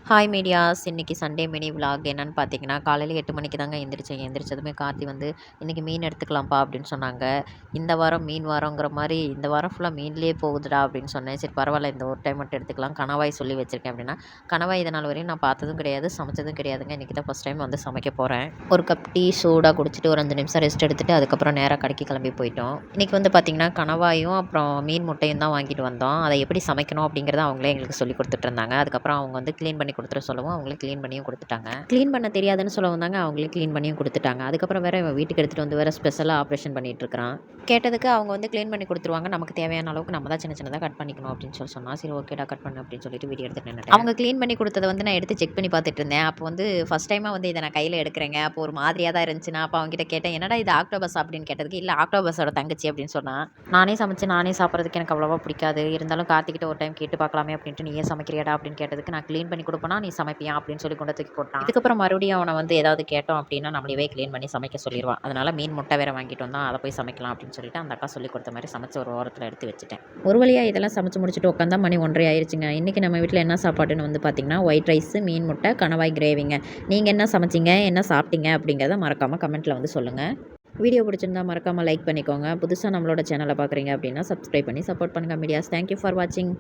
Hi medias, இன்னைக்கு Sunday mini vlog என்னன்னு பார்த்தீங்கன்னா, காலையில 8 மணிக்கு தாங்க எந்திரிச்சேன். எந்திரிச்சதுமே கார்த்தி வந்து, "இன்னைக்கு மீன் எடுத்துக்கலாம்ப்பா" அப்படின்னு சொன்னாங்க. இந்த வாரம் மீன் வாரங்கிற மாரி, "இந்த வாரம் ஃபுல்லா மீன்லயே போகுதுடா" அப்படின்னு சொன்னேன். சரி பரவாயில்ல, இந்த ஒரு டைம் மட்டும் எடுத்துக்கலாம். கணவாய் சொல்லி வச்சிருக்கேன் அப்படின்னா, கணவாய் இது நாள் வரையும் நான் பார்த்ததும் கிடையாது, சமைச்சதும் கிடையாதுங்க. இன்னைக்கு தான் ஃபர்ஸ்ட் டைம் வந்து சமைக்க போறேன். ஒரு கப் டீ சூடா குடிச்சிட்டு, ஒரு 5 நிமிஷம் ரெஸ்ட் எடுத்துட்டு, அதுக்கப்புறம் நேரா கடைக்கு கிளம்பி போயிட்டோம். இன்னைக்கு வந்து பார்த்தீங்கன்னா, கணவாயும் அப்புறம் மீன் முட்டையும் தான் வாங்கிட்டு வந்தோம். அதை எப்படி சமைக்கணும் அப்படிங்கிறத அவங்களே எங்களுக்கு சொல்லிக் குடுத்துட்டு இருந்தாங்க. அதுக்கப்புறம் அவங்க வந்து கிளீன் பண்ணி குடுத்துட சொல்லவும், அவங்களே கிளீன் பண்ணியும் குடுத்துட்டாங்க. கிளீன் பண்ண தெரியாதுன்னு சொல்லவும் தாங்க, அவங்களே கிளீன் பண்ணியும் குடுத்துட்டாங்க. அதுக்கப்புறம் வேற இவன் வீட்டுக்கு எடுத்துட்டு வந்து வேற ஸ்பெஷலா ஆப்ரேஷன் பண்ணிட்டு இருக்கிறான். கேட்டதுக்கு அவங்க வந்து கிளீன் பண்ணி குடுத்துருவாங்க. நமக்கு தேவையான அளவுக்கு நம்ம தான் சின்ன சின்னதா கட் பண்ணிக்கணும் அப்படின்னு சொன்னா, சரி ஓகேடா கட் பண்ணு அப்படின்னு சொல்லிட்டு வீடியோ எடுத்துட்டு நின்னுட்டேன். அவங்க கிளீன் பண்ணி குடுத்தத வந்து நான் எடுத்து செக் பண்ணி பார்த்துட்டு இருந்தேன். அப்போ வந்து ஃபர்ஸ்ட் டைமா வந்து இத நான் கையில எடுக்கிறேங்க. அப்போ ஒரு மாதிரியா தான் இருந்துச்சு. நான் அப்போ அவன்கிட்ட கேட்டேன், "என்னடா இது ஆக்டோபஸ்?" அப்படின்னு கேட்டதுக்கு, "இல்ல ஆக்டோபஸோட தங்கச்சி" அப்படின்னு சொன்னான். நானே சமைச்சு நானே சாப்பிட்றதுக்கு எனக்கு அவ்வளவா பிடிக்காது. இருந்தாலும் கார்த்திகிட்ட ஒரு டைம் கேட்டு பார்க்கலாமே அப்படின்ட்டு, "நீயே சமைக்கிறியாடா?" அப்படின்னு கேட்டதுக்கு, "நான் கிளீன் பண்ணி குடுப்பேனா, நீ சமைப்பியா?" அப்படின்னு சொல்லி கொண்டு தூக்கி போட்டான். இதுக்கப்புறம் மறுபடியும் அவன வந்து ஏதாவது கேட்டோம் அப்படின்னா, நம்மளவே கிளீன் பண்ணி சமைக்க சொல்லிருவான். அதனால மீன் முட்டை வேற வாங்கிட்டு வந்தோம். அத போய் சமைக்கலாம் அப்படின்னு சொல்லிட்டு, அந்த அக்கா சொல்லிக் குடுத்த மாரி சமைச்சு ஒரு ஓரத்துல எடுத்து வச்சுட்டேன். ஒரு வழியா இதெல்லாம் சமைச்சு முடிச்சுட்டு உட்காந்தா மணி 1:30 ஆயிருச்சுங்க. இன்னைக்கு நம்ம வீட்ல என்ன சாப்பாடுன்னு வந்து பார்த்தீங்கன்னா, ஒயிட் ரைஸு, மீன் முட்டை, கணவாய் கிரேவிங்க. நீங்க என்ன சமைச்சீங்க? என்ன சாப்பிட்டீங்க? அப்படிங்கிறத மறக்காம கமெண்ட்ல வந்து சொல்லுங்க. வீடியோ பிடிச்சிருந்தா மறக்காம லைக் பண்ணிக்கோங்க. புதுசா நம்மளோட சேனல பார்க்குறீங்க அப்படின்னா, சப்ஸ்கிரைப் பண்ணி சப்போர்ட் பண்ணுங்க மீடியாஸ். தேங்க் யூ ஃபார் வாட்சிங்.